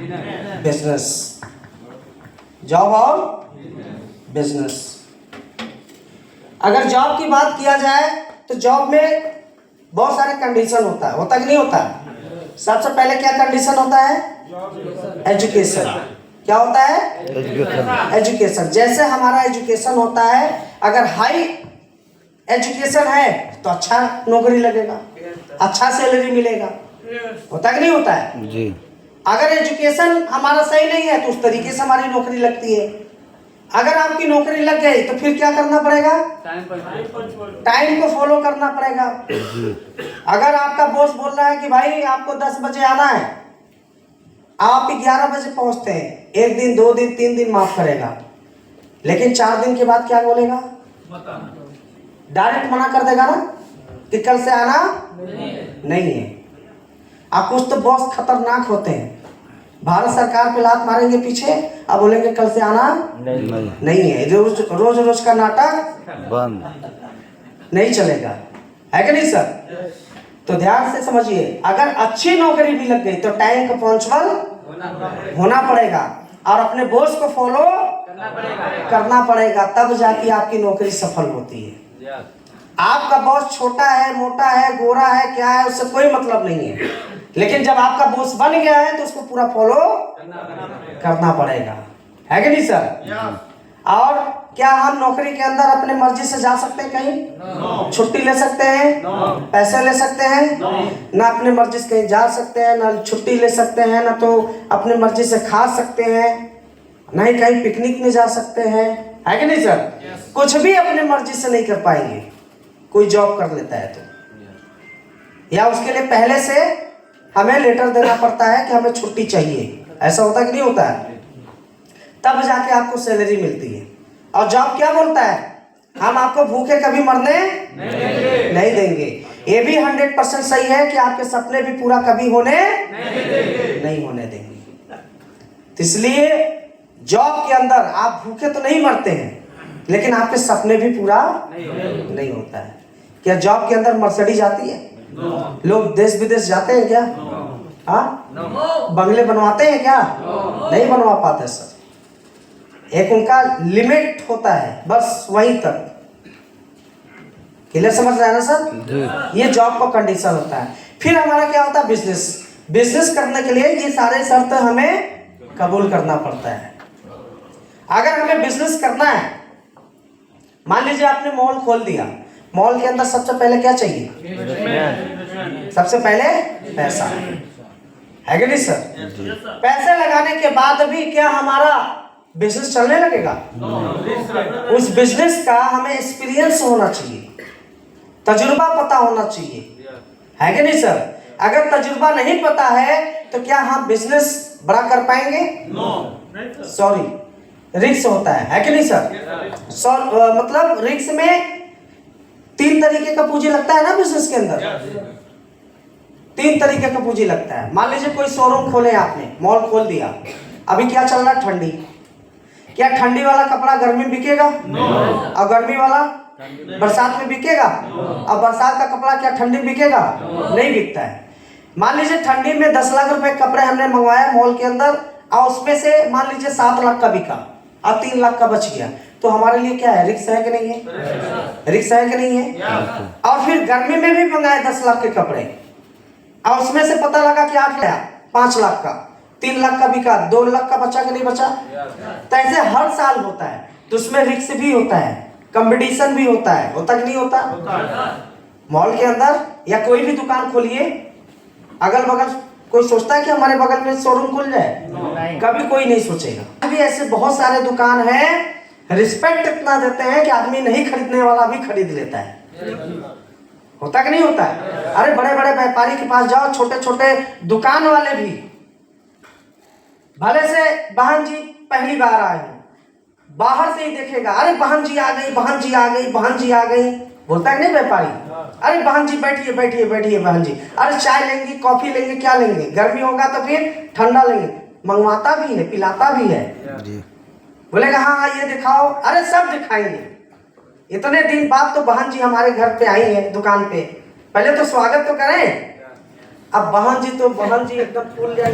Business. Job और business. अगर job की बात किया जाए तो जॉब में बहुत सारे कंडीशन होता कि नहीं होता? सबसे पहले क्या कंडीशन होता है? एजुकेशन। क्या होता है? एजुकेशन। जैसे हमारा एजुकेशन होता है, अगर हाई एजुकेशन है तो अच्छा नौकरी लगेगा, अच्छा सैलरी मिलेगा। होता कि नहीं होता है जी? अगर एजुकेशन हमारा सही नहीं है तो उस तरीके से हमारी नौकरी लगती है। अगर आपकी नौकरी लग गई तो फिर क्या करना पड़ेगा? टाइम को फॉलो करना पड़ेगा। अगर आपका बॉस बोल रहा है कि भाई आपको 10 बजे आना है, आप 11 बजे पहुंचते हैं, 1 दिन 2 दिन 3 दिन माफ करेगा, लेकिन 4 दिन के बाद क्या बोलेगा? डायरेक्ट मना कर देगा ना कि कल से आना नहीं है। आप कुछ तो बॉस खतरनाक होते हैं, भारत सरकार पे लात मारेंगे पीछे, अब बोलेंगे कल से आना नहीं है। रोज रोज का नाटक बंद नहीं चलेगा, है कि नहीं सर? तो ध्यान से समझिए, अगर अच्छी नौकरी भी लग गई तो टाइम का पंक्चुअल होना पड़ेगा और अपने बॉस को फॉलो करना पड़ेगा, तब जाके आपकी नौकरी सफल होती है। आपका बॉस छोटा है, मोटा है, गोरा है, क्या है, उससे कोई मतलब नहीं है, लेकिन जब आपका बॉस बन गया है तो उसको पूरा फॉलो करना पड़ेगा, है कि नहीं सर? और क्या हम नौकरी के अंदर अपने मर्जी से जा सकते हैं कहीं? छुट्टी ले सकते हैं? पैसे ले सकते हैं? ना अपने मर्जी से कहीं जा सकते हैं, ना छुट्टी ले सकते हैं, ना तो अपने मर्जी से खा सकते हैं, ना ही कहीं पिकनिक में जा सकते हैं, है कि नहीं सर? कुछ भी अपने मर्जी से नहीं कर पाएंगे। कोई जॉब कर लेता है तो, या उसके लिए पहले से हमें लेटर देना पड़ता है कि हमें छुट्टी चाहिए, ऐसा होता कि नहीं होता है? तब जाके आपको सैलरी मिलती है। और जॉब क्या बोलता है? हम आपको भूखे कभी मरने नहीं देंगे। ये भी 100% सही है कि आपके सपने भी पूरा कभी होने नहीं होने देंगे। तो इसलिए जॉब के अंदर आप भूखे तो नहीं मरते हैं, लेकिन आपके सपने भी पूरा नहीं होता है। क्या जॉब के अंदर मर्सिडीज आती है? लोग देश विदेश जाते हैं क्या? बंगले बनवाते हैं क्या? नहीं बनवा पाते सर। एक उनका लिमिट होता है, बस वहीं तक। क्लियर समझ रहे हैं ना सर? ये जॉब का कंडीशन होता है। फिर हमारा क्या होता है? बिजनेस। बिजनेस करने के लिए ये सारे शर्त हमें कबूल करना पड़ता है। अगर हमें बिजनेस करना है, मान लीजिए आपने मॉल खोल दिया, मॉल के अंदर सबसे पहले क्या चाहिए? सबसे पहले पैसा, है कि नहीं सर? पैसे लगाने के बाद भी क्या हमारा बिजनेस चलने लगेगा? उस बिजनेस का हमें एक्सपीरियंस होना चाहिए, तजुर्बा पता होना चाहिए, है कि नहीं सर? अगर तजुर्बा नहीं पता है तो क्या हम बिजनेस बड़ा कर पाएंगे? सॉरी, रिस्क होता है कि नहीं सर? मतलब रिस्क में 3 तरीके का पूंजी लगता है ना बिजनेस के अंदर। 3 तरीके का पूंजी लगता है। मान लीजिए कोई शोरूम खोले आपने, मॉल खोल दिया, अभी क्या चल रहा है? ठंडी। क्या ठंडी वाला कपड़ा गर्मी में बिकेगा? और गर्मी वाला बरसात में बिकेगा? और बरसात का कपड़ा क्या ठंडी में बिकेगा? नहीं बिकता है। मान लीजिए ठंडी में 10 लाख रुपए कपड़े हमने मंगवाया मॉल के अंदर, और उसमें से मान लीजिए 7 लाख का बिका और 3 लाख का बच गया, तो हमारे लिए क्या है? रिस्क है कि नहीं है? रिस्क है कि नहीं है? और फिर गर्मी में भी मंगाए 10 लाख के कपड़े, और उसमें से पता लगा कि 8 लाख 5 लाख का, 3 लाख का बिका, 2 लाख का बचा कि नहीं बचा? तो ऐसे हर साल होता है। तो उसमें रिस्क भी होता है, कंपटीशन भी होता है, होता कि नहीं होता? मॉल के अंदर या कोई भी दुकान खोलिए, अगल बगल कोई सोचता है कि हमारे बगल में शोरूम खुल जाए? कभी कोई नहीं सोचेगा। अभी ऐसे बहुत सारे दुकान हैं, रिस्पेक्ट इतना देते हैं कि आदमी नहीं खरीदने वाला भी खरीद लेता है। होता कि नहीं होता है? अरे बड़े बड़े व्यापारी के पास जाओ, छोटे छोटे दुकान वाले भी, भले से बहन जी पहली बार आए हो, बाहर से ही देखेगा, अरे बहन जी आ गई, बहन जी आ गई, बहन जी आ गई, बोलता है नहीं व्यापारी? अरे बहन जी बैठिए बैठिए बैठिए बहन जी, अरे चाय लेंगी, कॉफी लेंगे, क्या लेंगे? गर्मी होगा तो फिर ठंडा लेंगे, मंगवाता भी है, पिलाता भी है। बोलेगा हाँ हाँ ये दिखाओ, अरे सब दिखाएंगे। इतने दिन बाद तो बहन जी हमारे घर पे आई है दुकान पे, पहले तो स्वागत तो करें। अब बहन जी तो बहन जी एकदम फूल जाएंगे।